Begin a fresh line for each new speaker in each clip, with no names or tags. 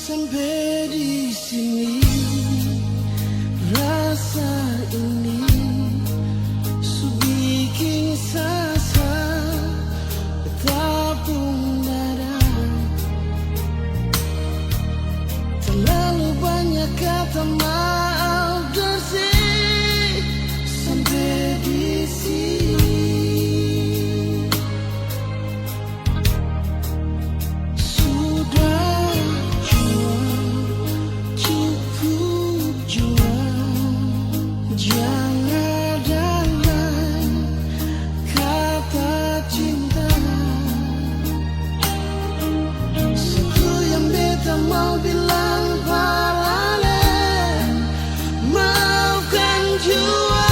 sampai di sini, rasa ini bikin sasa bertapung dada. Terlalu banyak kata maaf bersih sampai di sini. Mau bilang paralel, maafkan jua.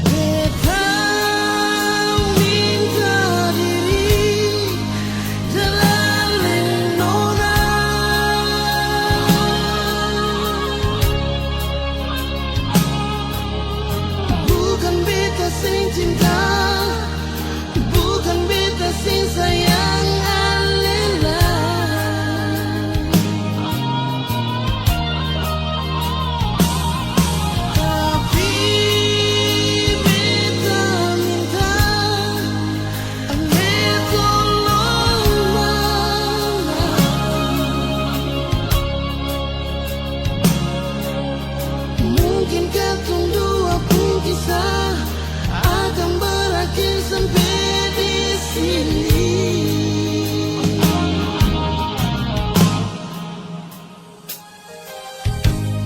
Beta minta diri dalam nona, bukan beta sing cinta, sing sayang alila. Tapi beta minta ale tolong mana. Mungkin katong dua pun kisah akan berakhir sampai sini.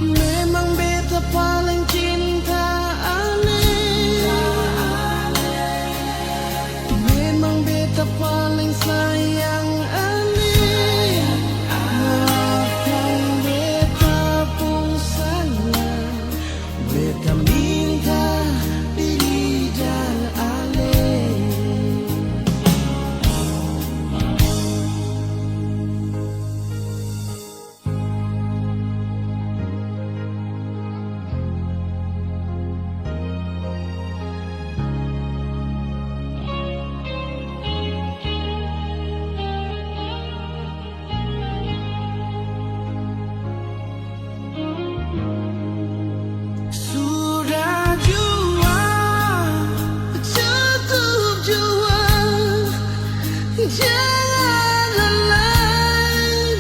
Memang beta paling cinta ale, memang beta paling sayang ale. Maafkan beta pun salah, beta minta diri dan ale. Jangan lain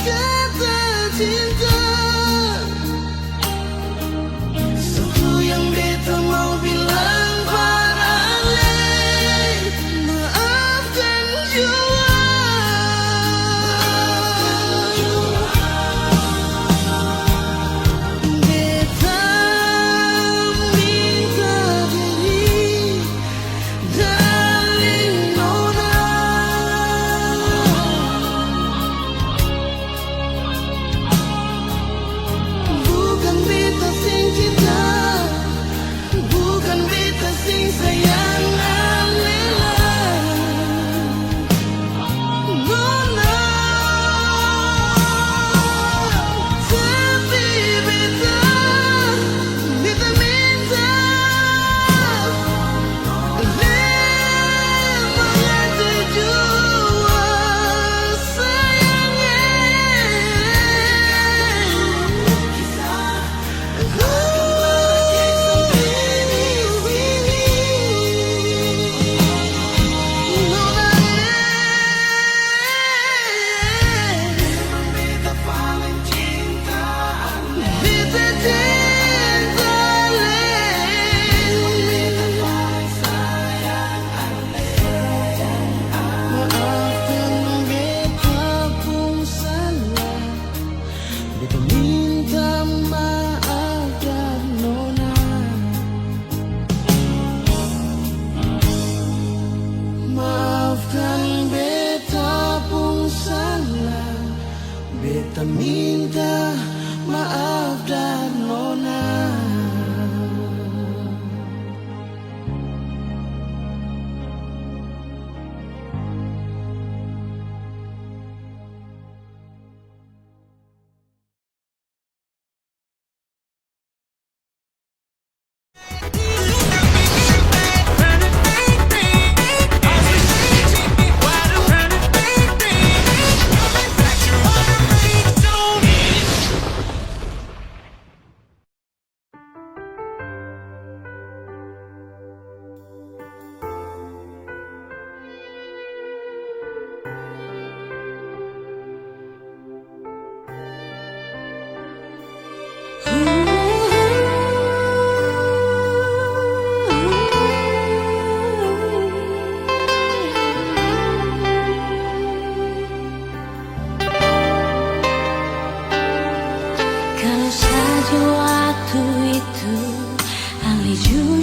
kata cinta. Satu yang beta mau bilang parale, maafkan jua. Beta minta diri dalam nona, bukan beta sing cinta, bukan beta sing sayang alila. Nona, tapi beta minta mengerti jua sayangnya. Maafkan beta pun salah, beta minta maaf dan nona.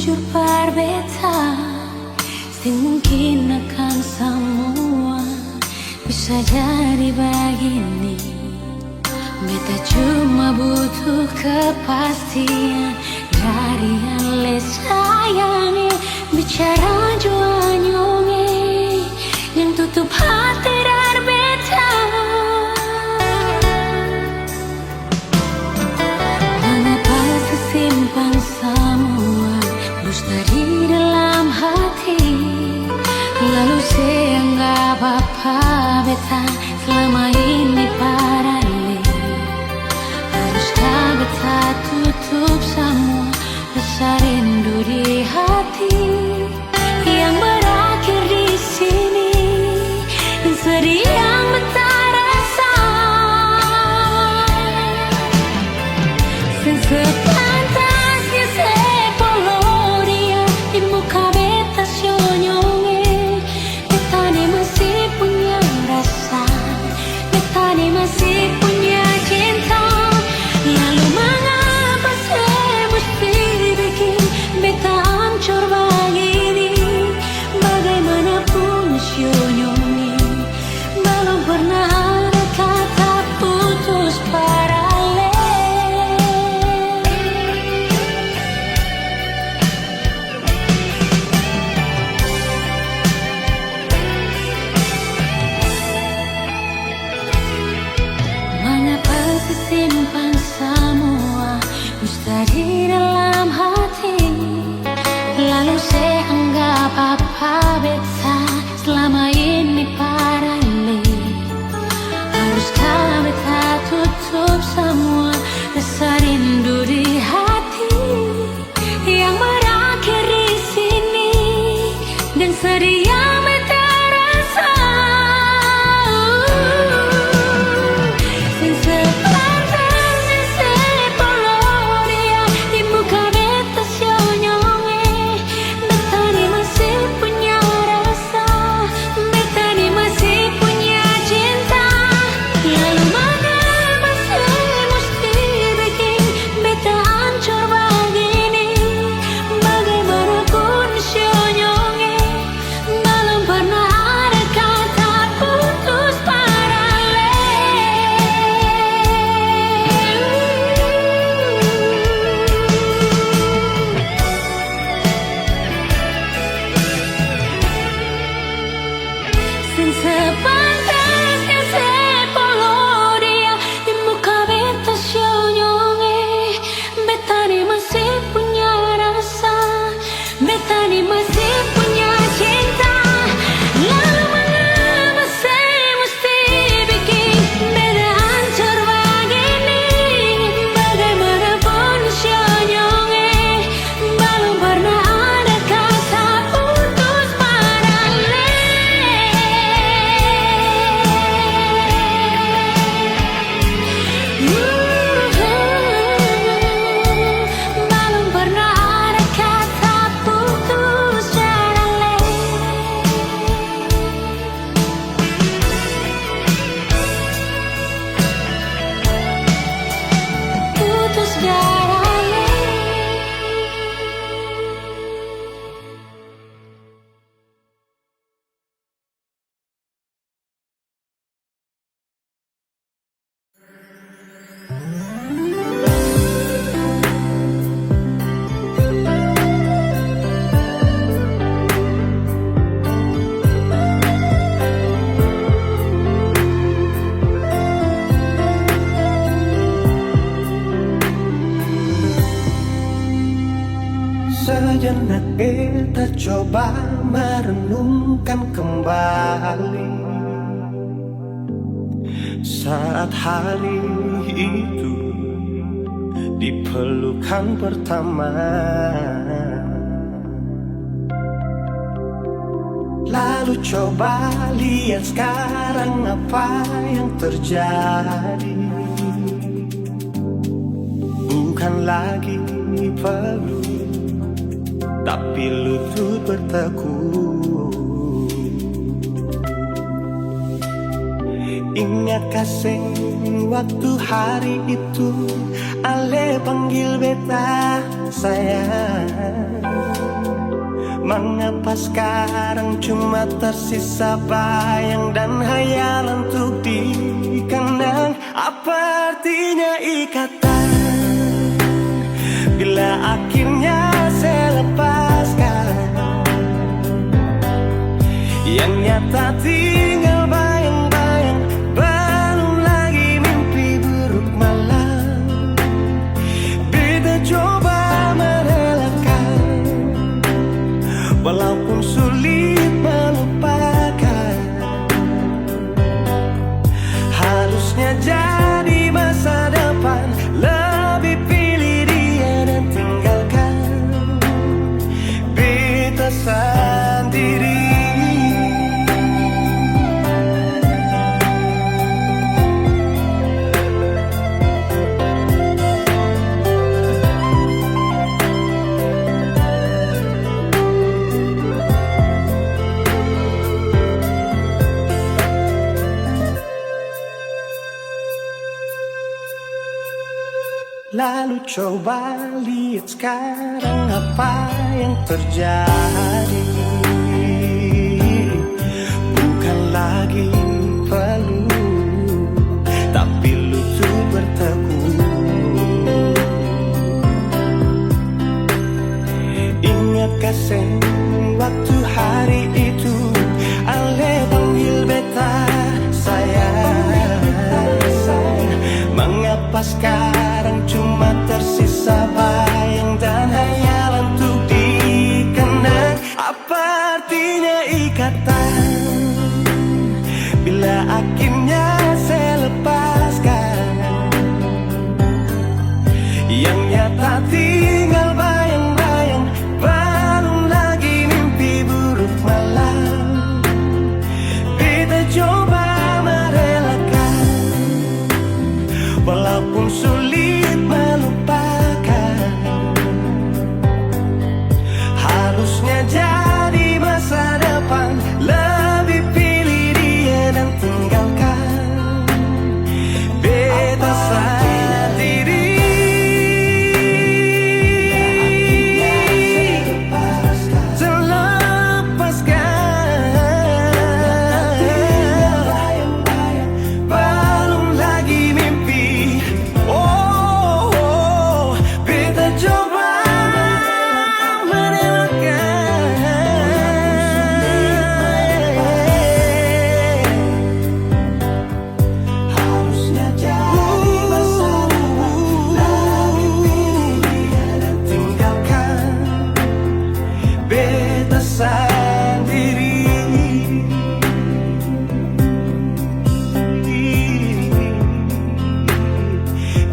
jujur berbeda, sing mungkin akan semua bisa jadi begini. Beta cuma butuh kepastian dari ale sayangi, bicara jua nyonge yang tutup hati dari beta. Mengapa sesimpan semua dusta di dalam hati, lalu seanggap apa beta selama ini parale. Haruskah beta tutup semua rasa rindu di hati yang berakhir di sini, dan sedih yang beta rasa. Sepantasnya sepuluh dia di muka beta sionyonge. Beta ni masih punya rasa, beta ni masih punya cinta. Lalu mengapa saya mesti bikin beta hancur begini? Bagaimanapun sionyonge, belum pernah ada kata putus paralel. Mengapa sesimpan semua dusta di dalam hati, lalu saya anggap apa beta selama ini parale. Haruskah beta tutup semua rasa rindu di hati yang berakhir di sini, dan sedih yang beta rasa. Sepantasnya sepuluh dia di muka beta sionyonge. Beta ni masih punya rasa, beta ni masih punya cinta. Lalu mengapa saya mesti bikin beta hancur begini? Bagaimanapun sionyonge, belum pernah ada kata putus paralel. Sepantasnya sepuluh dia di muka beta sionyonge. Beta ni masih punya rasa, beta ni masih punya cinta. Lalu mengapa saya mesti bikin beta hancur begini? Bagaimanapun sionyonge, belum pernah ada kata putus paralel. Belum pernah ada kata putus paralel. Putus paralel.
Sejenak kita coba merenungkan kembali saat hari itu di pelukan pertama. Lalu coba lihat sekarang apa yang terjadi. Bukan lagi peluk, tapi lutut bertekuk. Ingat kasih waktu hari itu Ale panggil beta sayang. Mengapa sekarang cuma tersisa bayang dan hayalan untuk dikenang? Apa artinya ikatan bila akhirnya saya lepaskan? Yang nyata tinggal bayang-bayang, belum lagi mimpi buruk malam. Beta coba merelakan, walaupun sulit melupakan. Harusnya jadi masa depan, lebih pilih dia dan tinggalkan beta sendiri. Lalu coba lihat sekarang apa yang terjadi. Bukan lagi peluk, tapi lutut bertekuk. Ingat kasih waktu hari itu Ale panggil beta sayang. Mengapa sekarang cuma tersisa bayang dan hayalan untuk dikenang? Apa artinya ikatan bila akhirnya saya lepaskan? Yang nyata tinggal bayang-bayang, belum lagi mimpi buruk malam. Beta coba merelakan, walaupun sulit melupakan. Harusnya jadi masa depan, lebih pilih dia dan tinggalkan beta sendiri.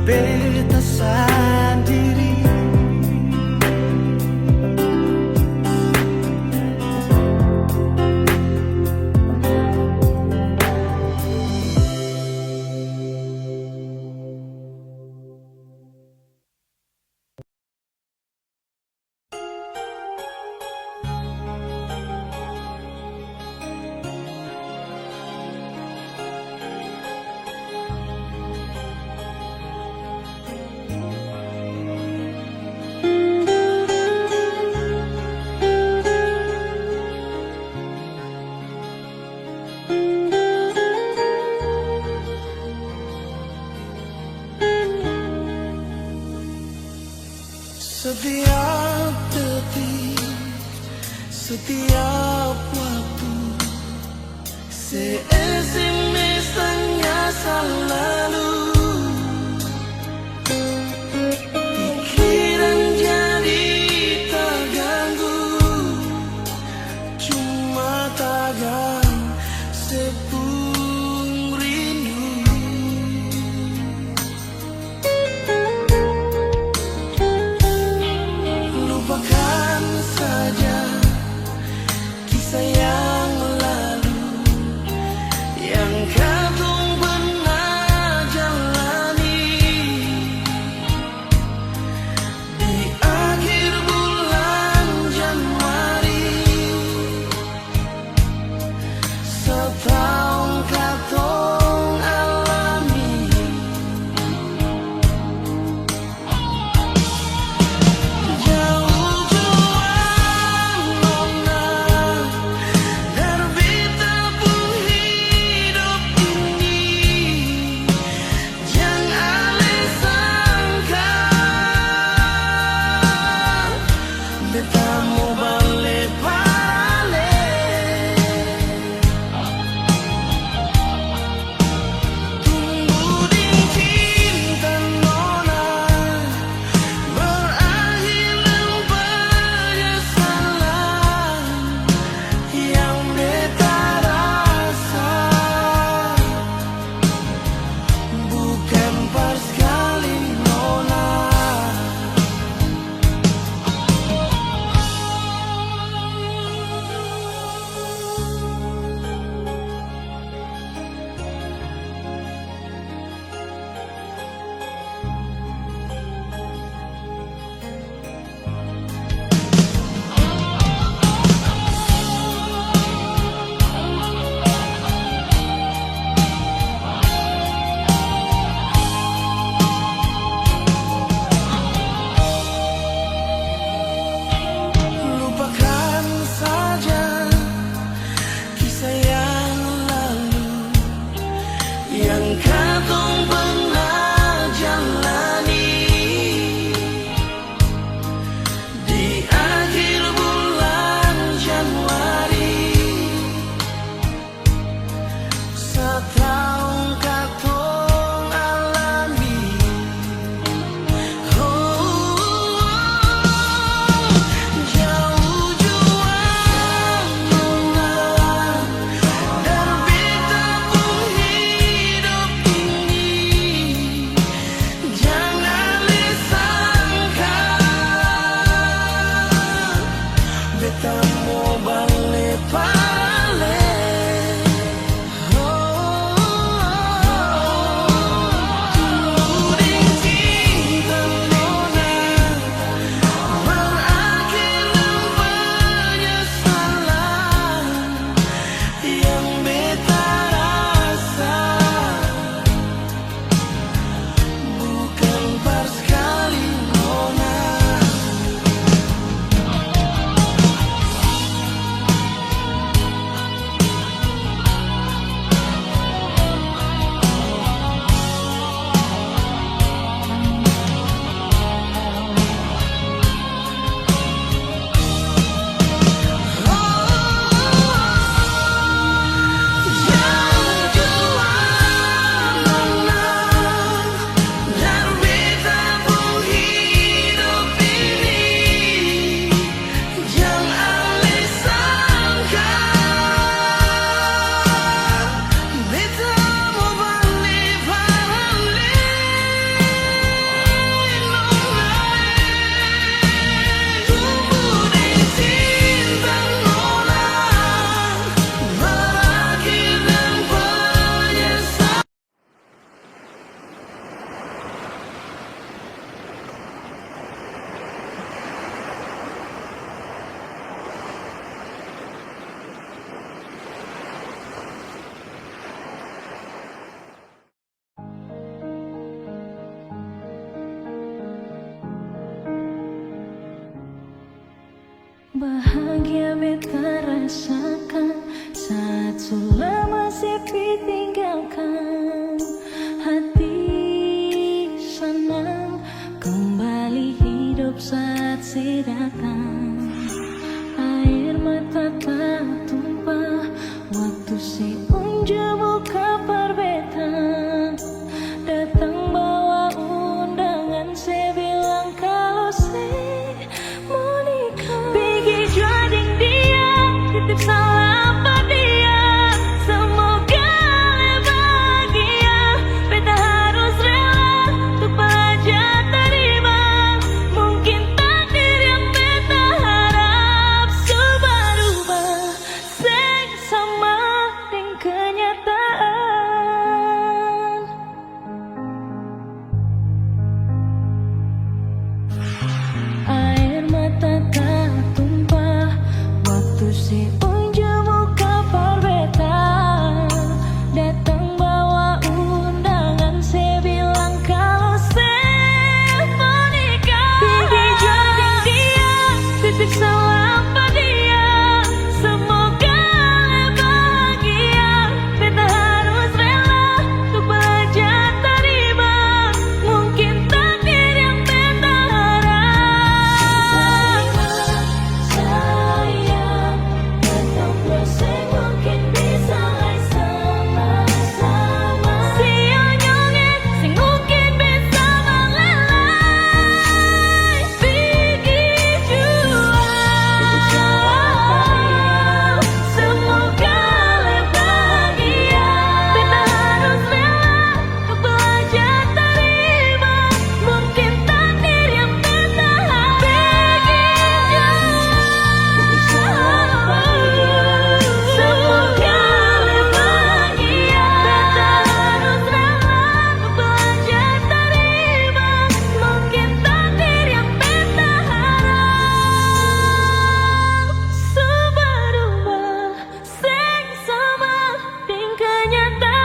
Beta sendiri. Setiap detik, setiap waktu, se-SMS tanya selalu. Pikiran jadi terganggu, cuma tagan sepung rindu. Lupakan saja kisah yang lalu, beta mau balik balik. Tuding cinta nona berakhir dengan penyesalan yang beta rasa bukan pas sekali nona.
Bahagia beta rasakan saat sudah masih ditinggalkan. Hati senang kembali hidup saat si datang. Air mata tak tumpah waktu si unjuk buka perbeta. Datang bawa undangan, saya bilang kalau saya mau nikah. Titip salam buat dia, semoga bahagia. Beta harus rela untuk belajar terima. Mungkin takdir yang beta harap berubah sama dengan kenyataan. Air mata tak tumpah waktu si unjuk buka perbeta. Datang bawa undangan, saya bilang kalau saya mau nikah. Pergi jadi dia, titip salam buat dia, semoga bahagia. Beta harus rela untuk belajar terima. Mungkin takdir yang beta harap. Sayang, datang proses mungkin bisa sama-sama. Sionyongnya sing mungkin bisa mengelai. Pergi jua, semoga bahagia. Beta harus rela untuk belajar terima. Mungkin takdir yang beta harap. Pergi jua, semoga bahagia. Beta harus rela untuk belajar terima. Mungkin takdir yang beta harap berubah sing sama dengan kenyataan.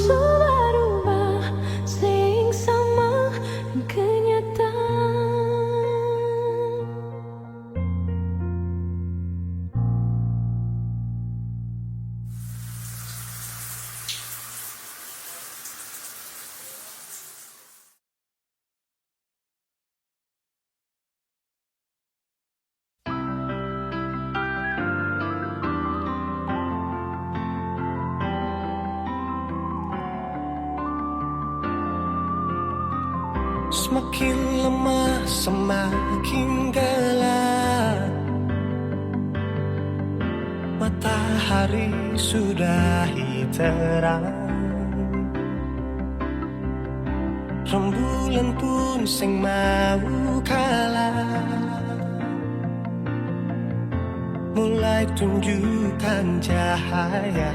Berubah sing sama dengan kenyataan.
Semakin lemah, semakin gelap. Matahari sudahi terang. Rembulan pun sing mau kalah. mulai tunjukkan cahaya.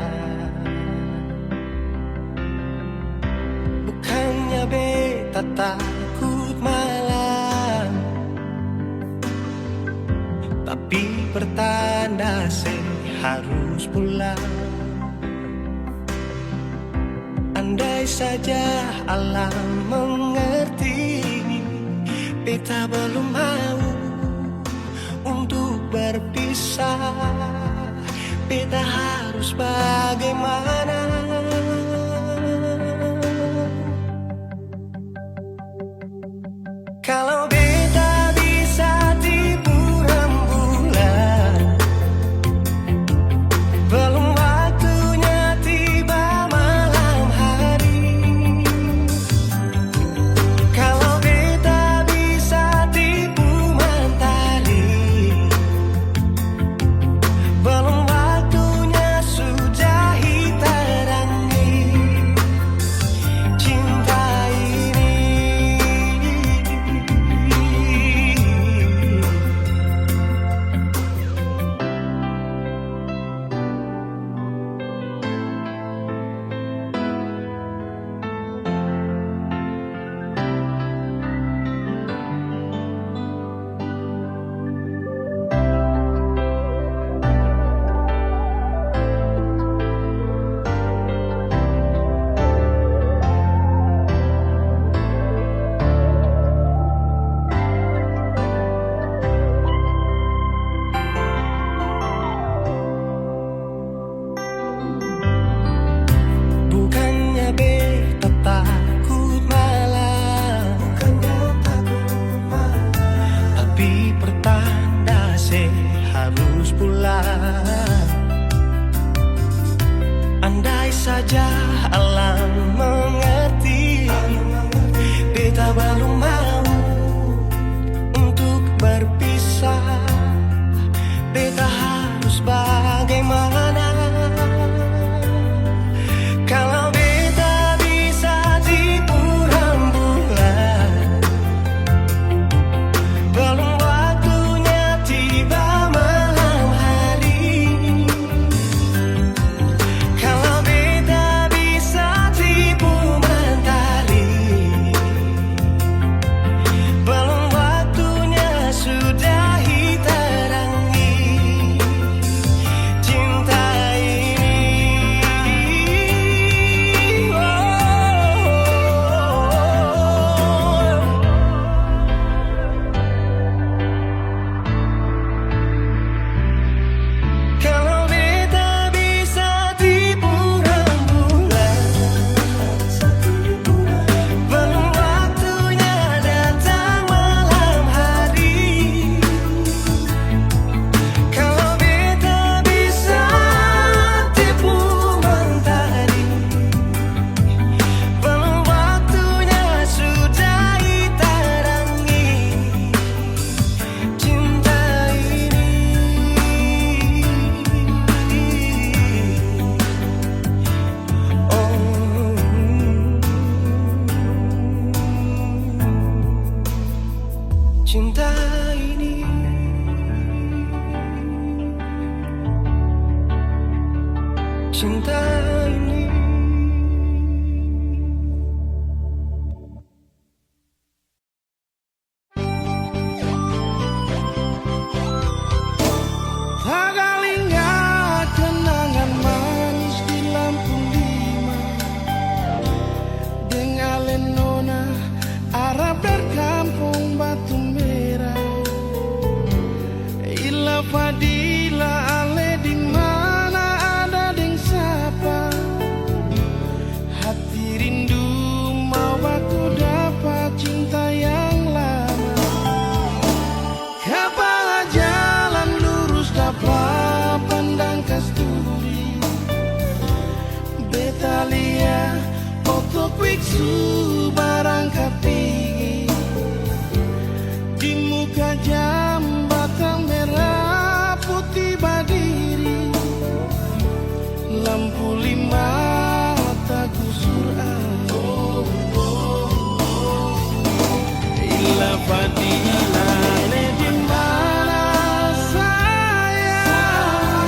Bukannya beta takut malam, tapi pertanda harus pulang. Andai saja alam mengerti, beta belum mau untuk berpisah. Beta harus bagaimana? Kalau beta bisa tipu rembulan, belum waktunya tiba malam hari. Kalau beta bisa tipu mentari, belum waktunya sudahi terangi cinta ini. Bukannya beta takut malam, tapi pertanda harus pulang. Andai saja alam mengerti, beta belum mau untuk berpisah. Beta harus bagaimana? Kalau beta bisa tipu rembulan, belum waktunya tiba malam hari. Kalau beta bisa tipu mentari, belum waktunya sudahi terangi cinta ini. Kalau beta bisa tipu rembulan, belum waktunya datang malam hari. Kalau beta bisa tipu mentari, belum waktunya sudahi terangi cinta ini. Cinta ini, cinta ini.
Tagalinga kenangan manis di lampu lima, dengan lenona Arab dari kampung Batu Merah. Ila Fadila ale di mana ada deng sapa, hati rindu mau aku dapat cinta yang lama. Kepala jalan lurus dapat pandang kasturi, Betalia otok wiksu barang kapingi. Di muka jambatan merah putih badiri, lampu lima tak gusur Ila Fadila le di mana sayang,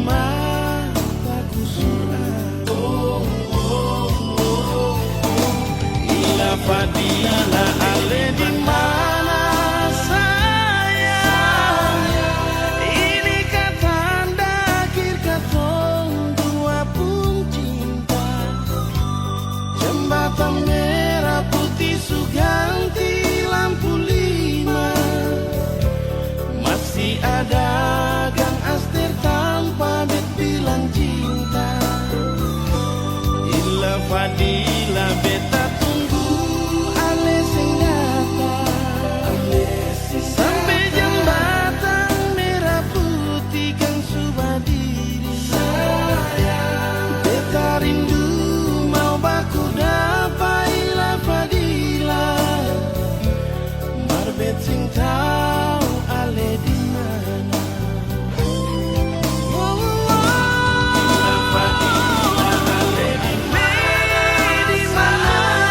mataku surat. Ila Fadila ale di mana sayang? Ini kata tanda akhir katong dua pun cinta. Jembatan merah putih Suganti lampu 5. Masih ada Gang Aster tanpa bet bilang cinta. Ila Fadila beta tunggu ale sing datang. Sampai jembatan merah putih Gang Subadiri. Beta rindu mau baku dapat Ila Fadila. Marbet sing tahu ale di mana. Ila Fadila ale di mana.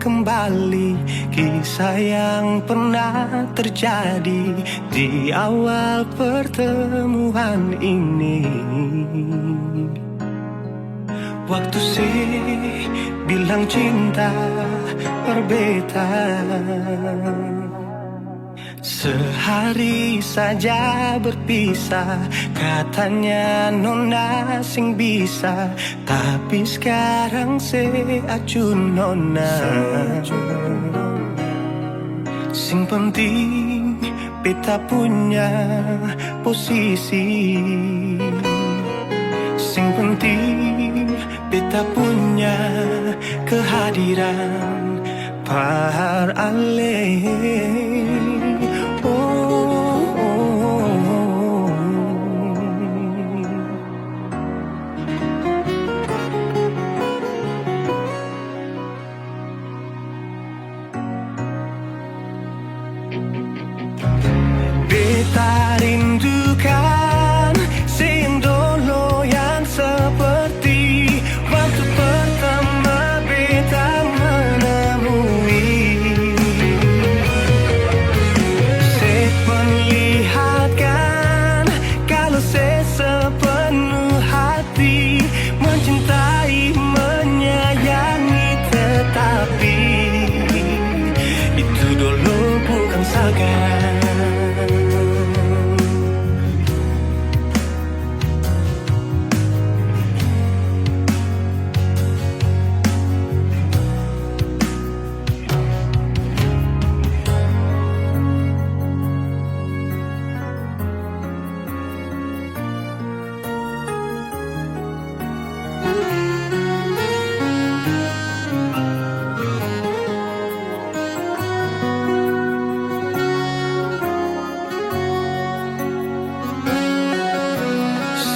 kembali kisah yang pernah terjadi di awal pertemuan ini. Waktu sih bilang cinta berbeda, sehari saja berpisah, katanya nona sing bisa, tapi sekarang se acun nona. Sing penting beta punya posisi, sing penting beta punya kehadiran par ale. Beta rindukan sing dulu yang seperti waktu pertama beta menemui. Saya perlihatkan kalau saya sepenuh hati mencintai, menyayangi, tetapi itu dulu bukan sekarang.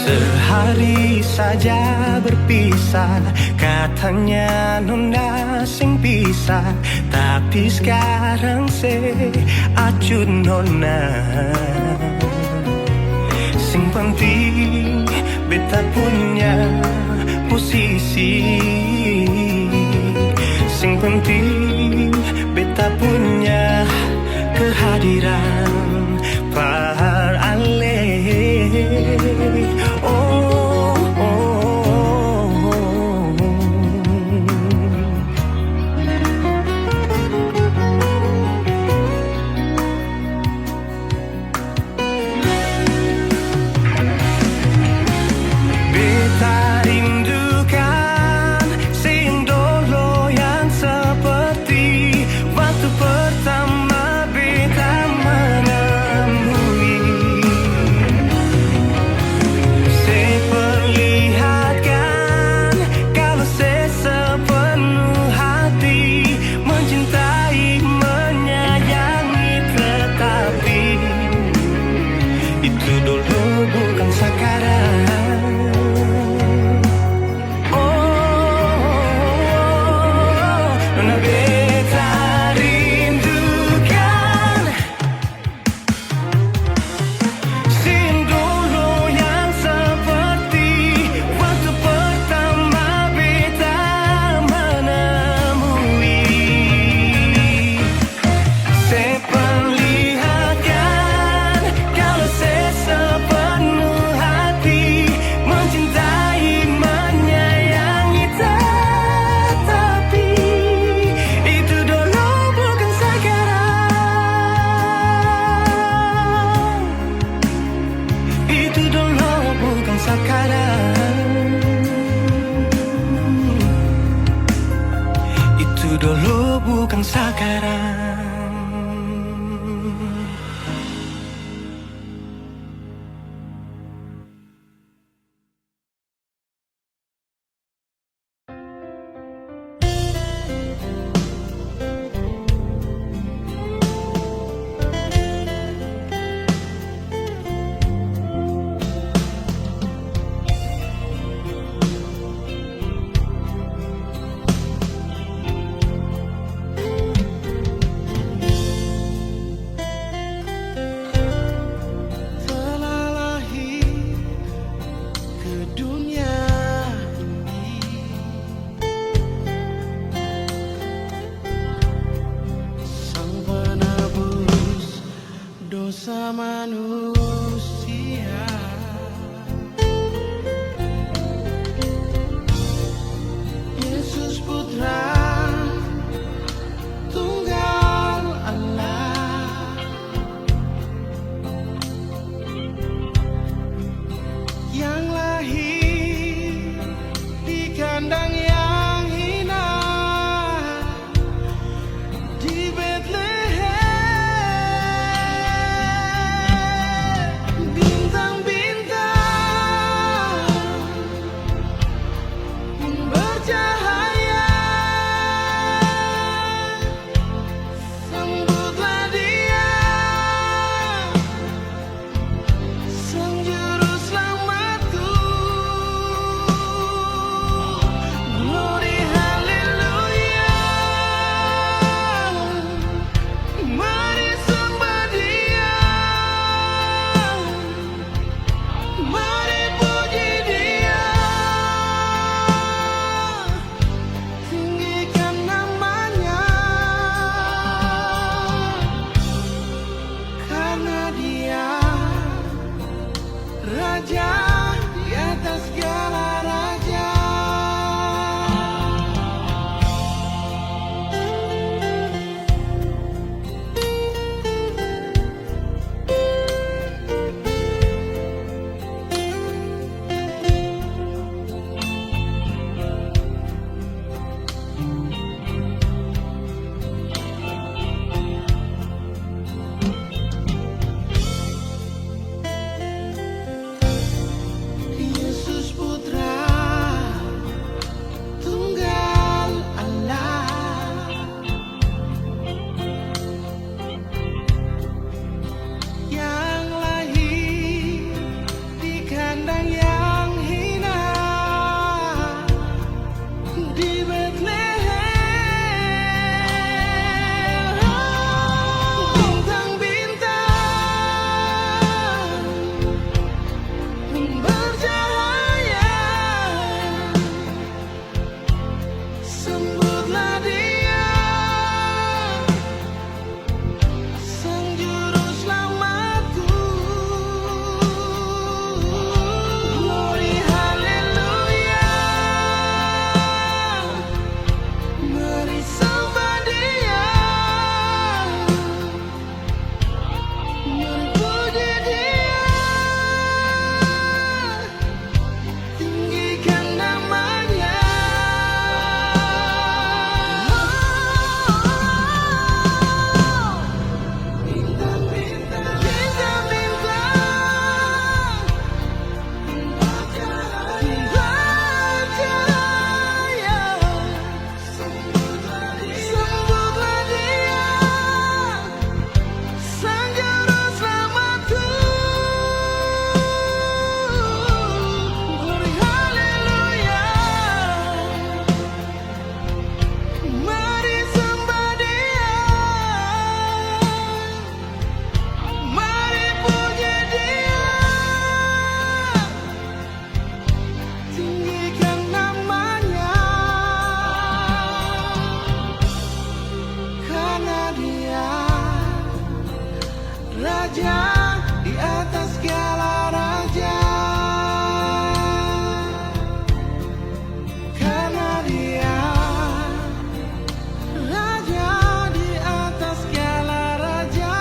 Sehari saja berpisah, katanya nona sing bisa, tapi sekarang se acun nona. Sing penting beta punya posisi, sing penting beta punya kehadiran par ale. Beta rindukan sing dulu yang seperti waktu pertama beta menemui. Saya perlihatkan kalau saya sepenuh hati mencintai, menyayangi, tetapi itu dulu bukan sekarang. Nona beta rindukan sing dulu yang seperti waktu pertama beta menemui. Saya perlihatkan kalau saya sepenuh hati
raja di atas segala raja. Yesus Putra Tunggal Allah, yang lahir di kandang yang hina di Bethlehem. Bintang-bintang bercahaya, sambutlah Dia, Sang Juru Selamatku. Glory haleluya, mari sembah Dia, mari puji Dia, tinggikan namanya. Bintang-bintang bercahaya, sambutlah Dia, Sang Juru Selamatku. Glory haleluya, mari sembah Dia, mari puji Dia, tinggikan namanya. Karena Dia raja di atas segala raja. Karena Dia raja di atas segala raja.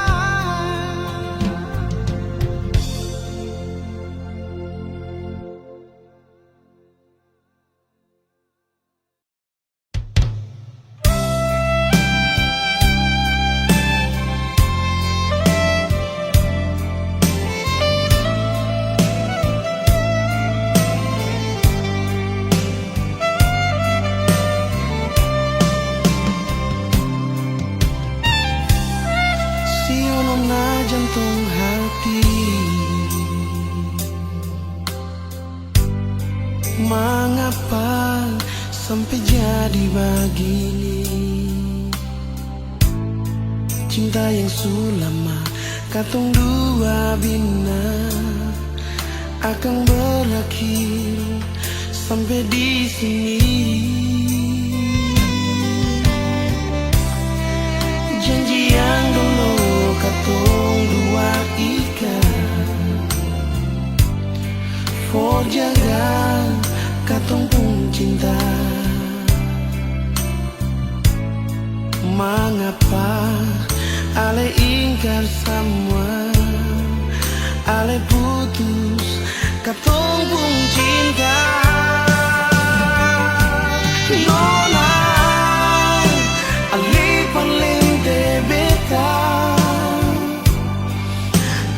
Sionona jantung hati, mengapa sampai jadi begini? Cinta yang sulama katong dua bina akan berakhir sampai di sini. Janji yang dulu katong dua ikat, for jaga katong pun cinta. Mengapa ale ingkar semua, ale putus katong pun cinta. Nona ale palente beta,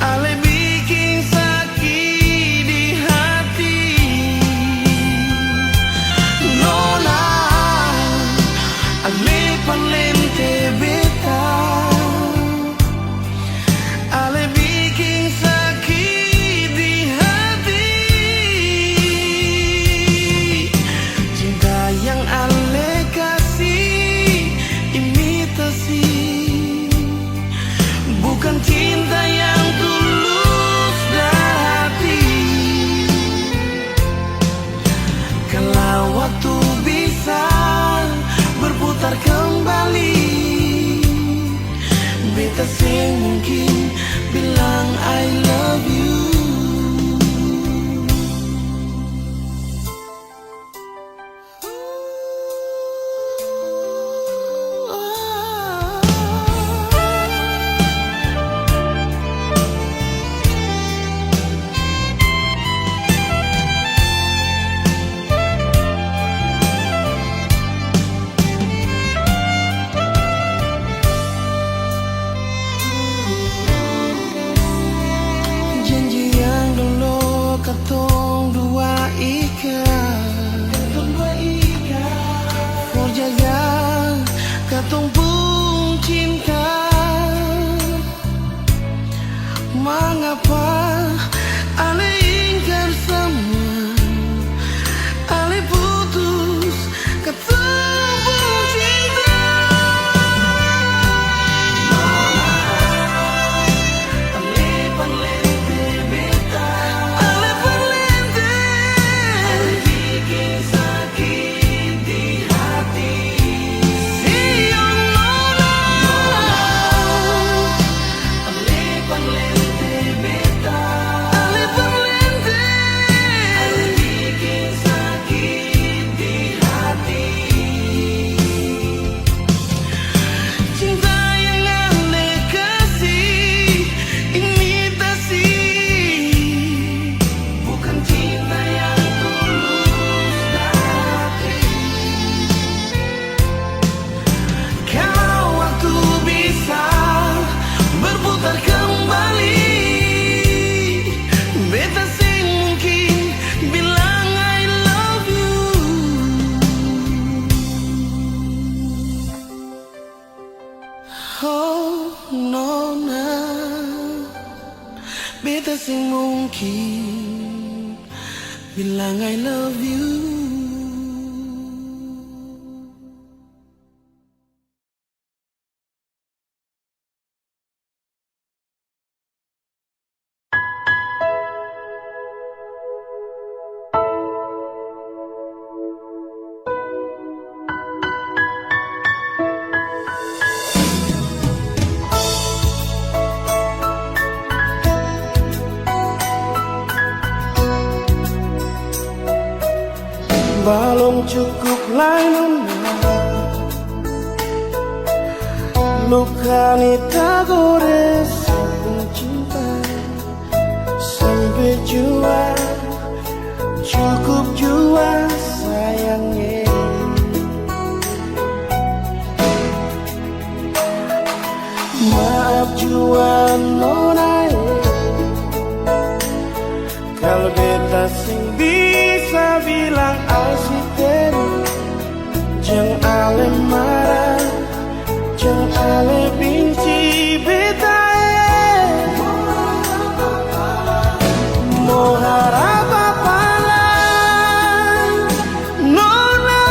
ale bikin sakit di hati. Nona ale palente beta, ale bikin sakit di apa ale ingkar semua, ale putus ketemu cinta. Ale palente beta, ale palente, ale bikin sakit di hati. Iyo nona, ale palente beta, ale palente, ale bikin sakit di hati. Cinta yang ale kasih imitasi, bukan cinta yang tulus dari. Kalau waktu bisa berputar kembali, beta sih mungkin bilang I love you. Oh nona, beta sih mungkin bilang I love you. Belum cukup lain luka ni tak gores cinta sampai jua cukup jua sayangnya. Maaf jua nona, kalau beta sing bisa bilang asisten, jangan ale marah, jangan ale benci beta. Mau harap apa lagi, nona,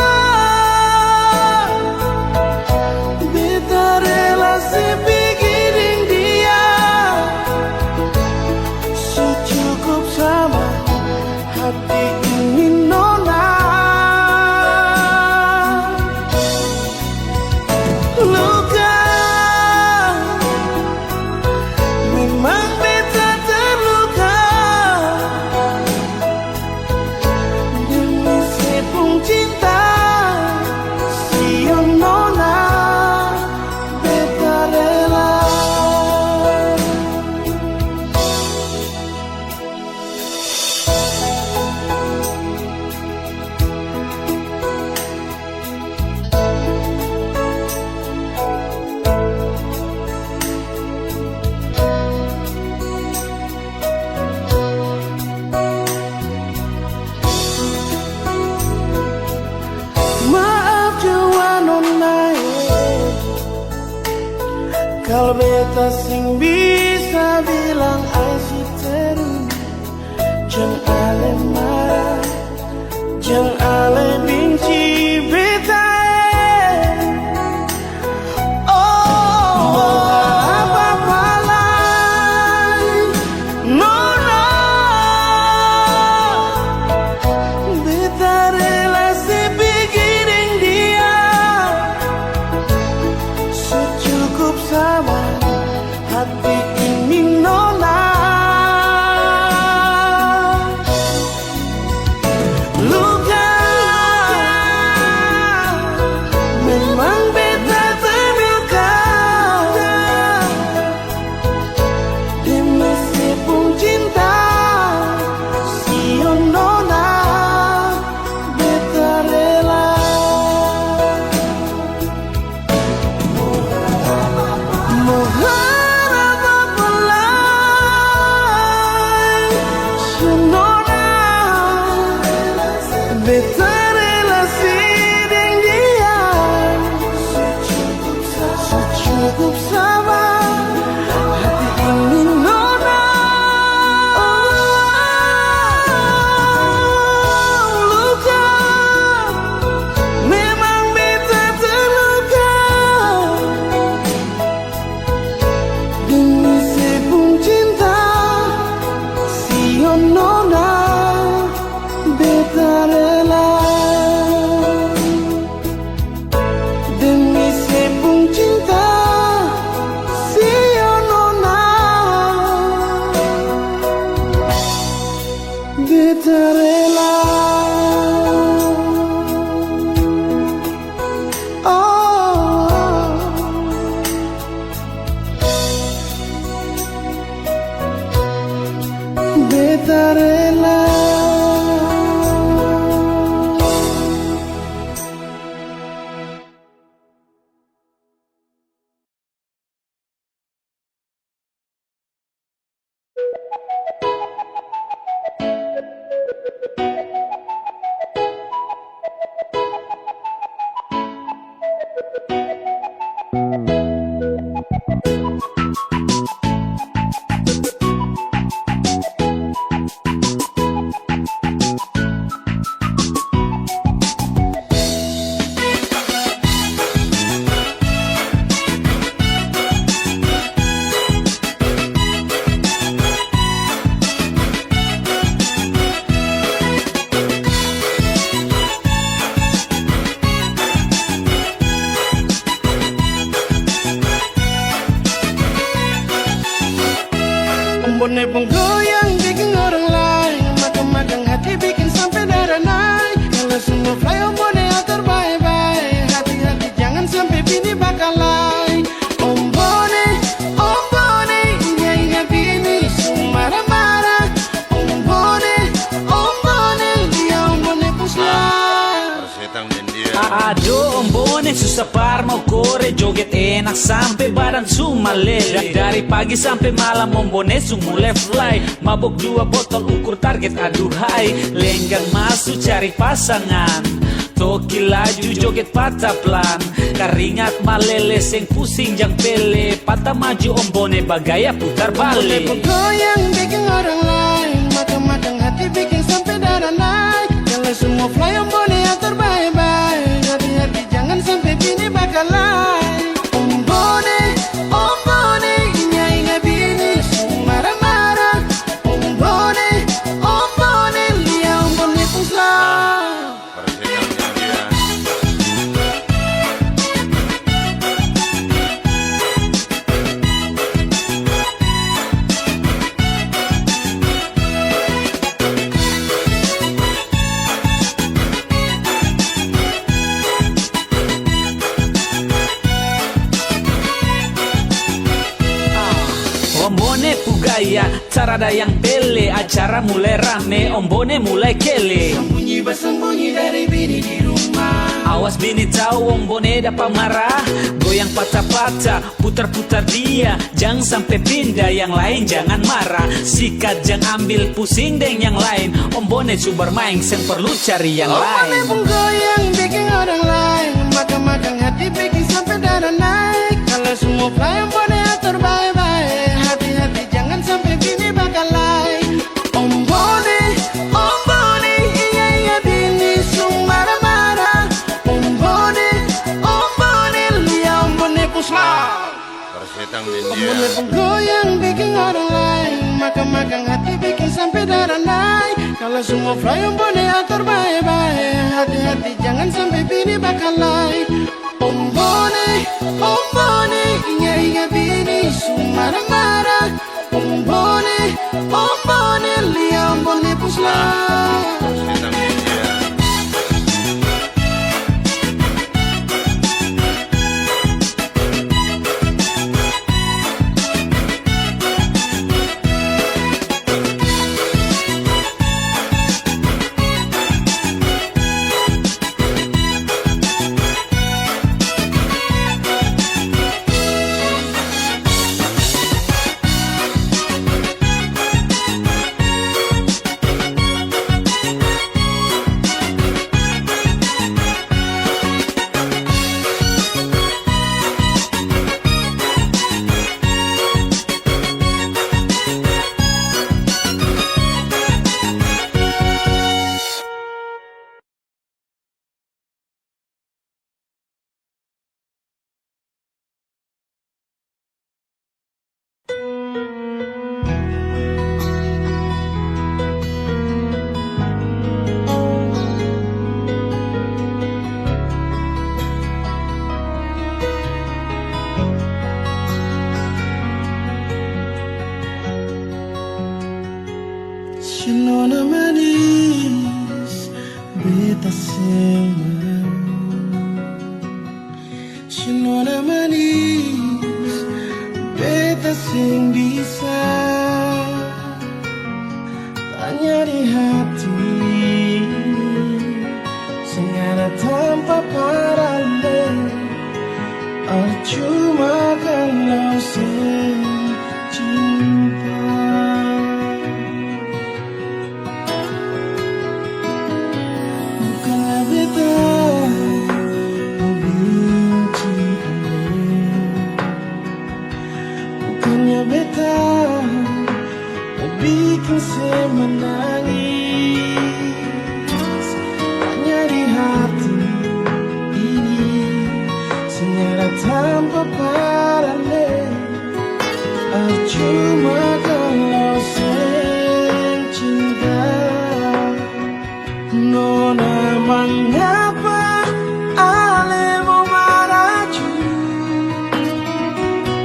beta relasi pikirin dia, secukup sama hati ini nona. Luka memang beta terluka demi sepung cinta. Sio nona, beta rela. Maaf jua nona, kalau beta sing bisa bilang asisten, jangan ale marah, jangan ale benci beta. Oh, apa lagi, nona, beta relasi pikirin dia, secukup sama hati ini nona. Luka memang beta terluka demi sepung cinta. Sio nona, beta rela. Mau harap apa lagi, sio nona, beta relasi dengan dia, secukup sama hati ini nona. beta rela. Oh, beta rela. Ombone pun goyang bikin orang lain, makan-makan hati bikin sampai darah naik. Kalau semua fly ombone atur bye-bye, hati-hati jangan sampai bini bakal lain. Ombone, ombone, ingat bini semua marah-marah. Ombone, ombone, dia ombone pun slide.
Persetang din dia.
Aduh ombone susah par mau kore joget enak sampai badan sumalele. Dari pagi sampai malam ombone mulai fly. Mabok 2 botol ukur target aduhai. Lenggang masuk cari pasangan. Toki laju joget patah pelan. Keringat malele seng pusing jang pele. Patah maju ombone bagaya putar balik.
Ombone goyang bikin orang lain, makan-makan hati bikin sampai darah naik. Kalau semua fly ombone atur bye-bye, hati-hati jangan sampai bini bakal lain. Ombone, ombone, ingat bini semua marah-marah. Ombone, ombone, dia ombone pun slide.
Persetang din dia.
Ombone pugaya, cara yang pele. Acara mulai rame, ombone mulai kele.
Sembunyi bersembunyi dari bini di rumah.
Awas bini tahu ombone dapat marah. Goyang patah-patah, putar-putar dia. Jangan sampai pindah, yang lain jangan marah. Sikat jangan ambil pusing deng yang lain. Ombone subar main, sen perlu cari yang
Ombone
lain.
pun goyang bikin orang lain, makan-makan hati bikin sampai darah naik. Kalau semua fly ombone atur bye-bye, hati-hati jangan sampai bini bakal lain. Ombone, ombone, iya bini semua marah-marah. Ombone, ombone, lihat ombone pun slide.
Persetang din dia.
Ombone pun goyang bikin orang lain, makan-makan hati bikin sampai darah naik. Kalau semua fly ombone atur bye-bye, hati-hati jangan sampai bini bakal lain. Ombone, ombone, ingat bini semua marah-marah. Ombone, ombone, lihat ombone pun slide.
Persetang din dia.
Nona manis beta semang, si nona manis beta sing bisa tanya di hati, sing ada tanpa paralel. Cuma kalau sing cinta, bukannya beta benci aneh, bukannya beta bikin saya menangis. Hanya di hati ini senyara tanpa paralel. Cuma kalau saya cinta. Nona mengapa ale mau maraju,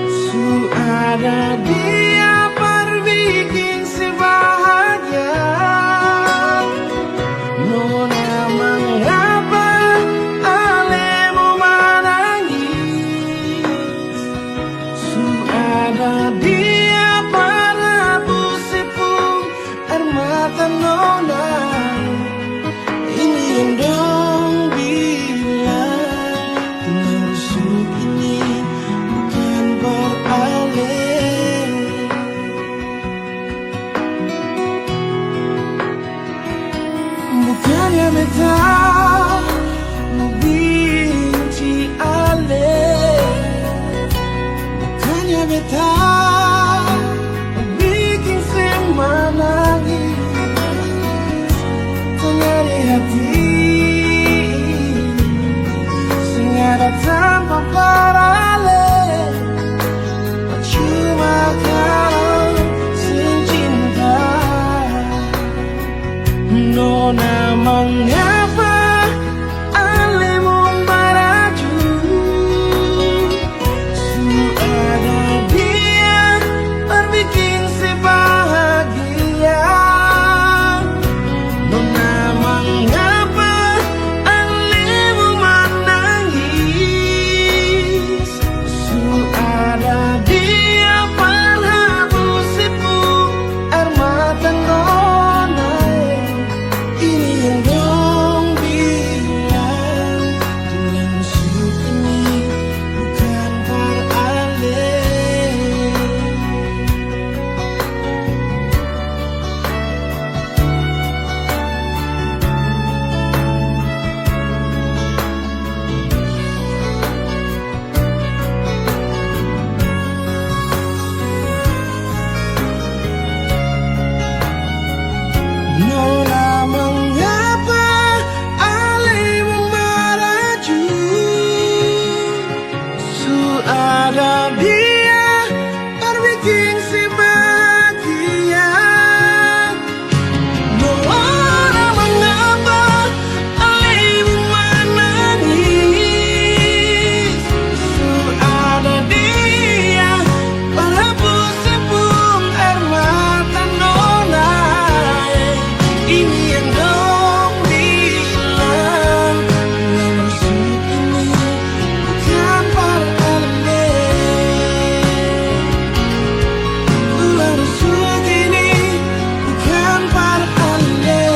su ada dia perbikin si bahagia. Nona mengapa ale mau menangis, su ada dia para busipung air mata nona. Ini yang dong bilang menusuk ini bukan beralih. Bukannya beta mau benci ale, bukannya beta mau bikin semua nangis. Tanya di hati, sing ada tanpa paralel. Cuma kalau sing cinta. Nona mengapa ale mau maraju, su ada dia berbikin si bahagia. Nona mengapa ale mau menangis, su ada dia perhabusipung air mata nona. Ini yang dong bilang dengan sudut ini bukan beralih. Nona mengapa ale memaraju, su ada dia berbikin si bahagia. Nona mengapa ale menangis, su ada dia berhabus-habus air mata nona. Ini yang dong bilang menusuk ini bukan paralel. Menusuk ini bukan paralel.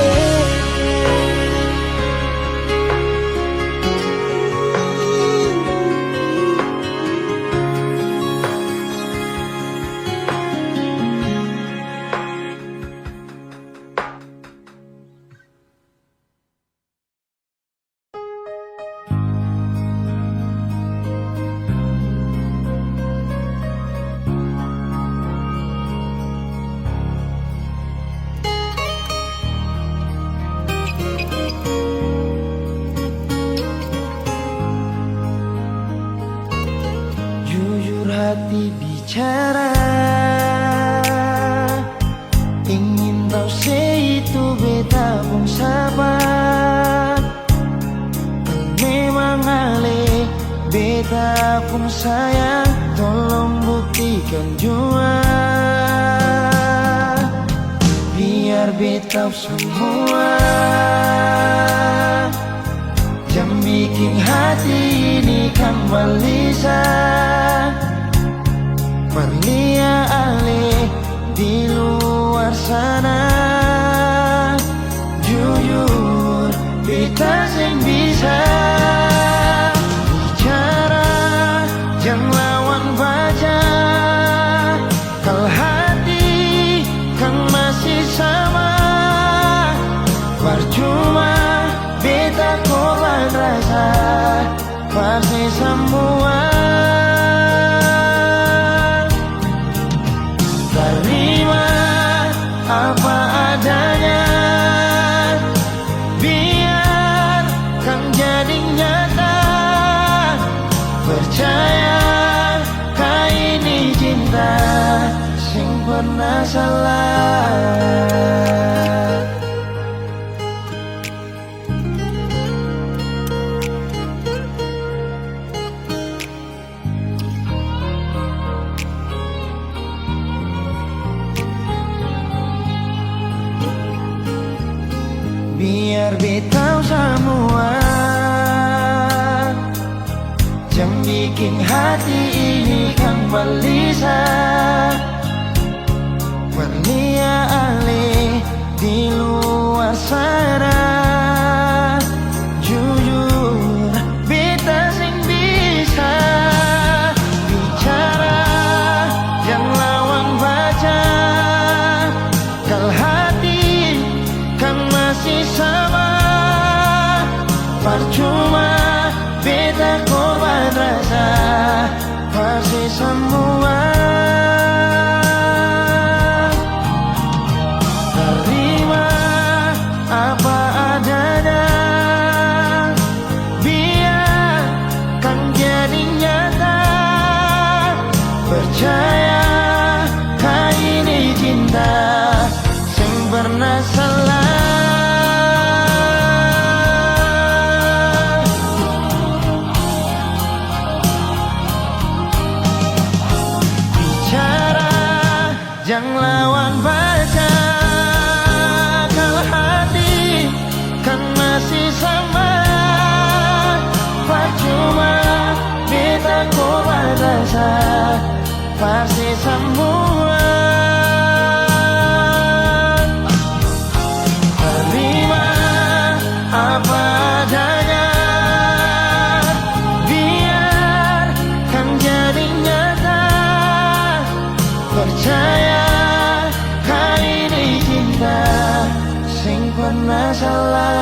Jujur hati bicara, ingin tahu itu beta pun sabar. Memang ale beta pun sayang, tolong buktikan jua. Biar
betau semua yang bikin hati ini kan gelisah. Berlia alih di luar sana, jujur beta sing bisa bicara, jangan lawan baca. Kalau hati kan masih sama, percuma beta korban rasa, pasti semua. Terima apa adanya, biar kan jadi nyata. Percaya kau ini cinta sing pernah salah. Biar betau semua yang bikin hati ini kan gelisah. Berlia alih di luar sana, jujur beta sing bisa bicara, jangan lawan baca. Kalau hati kan masih sama, percuma beta korban rasa, pasti semua. Terima apa adanya, biar kan jadi nyata. Percaya kau ini cinta sing pernah salah. Jangan lawan baca, kalau hati kan masih sama, percuma beta korban rasa, pasti semua. Terima apa adanya, biar kan jadi nyata. Percaya kau ini cinta sing pernah salah.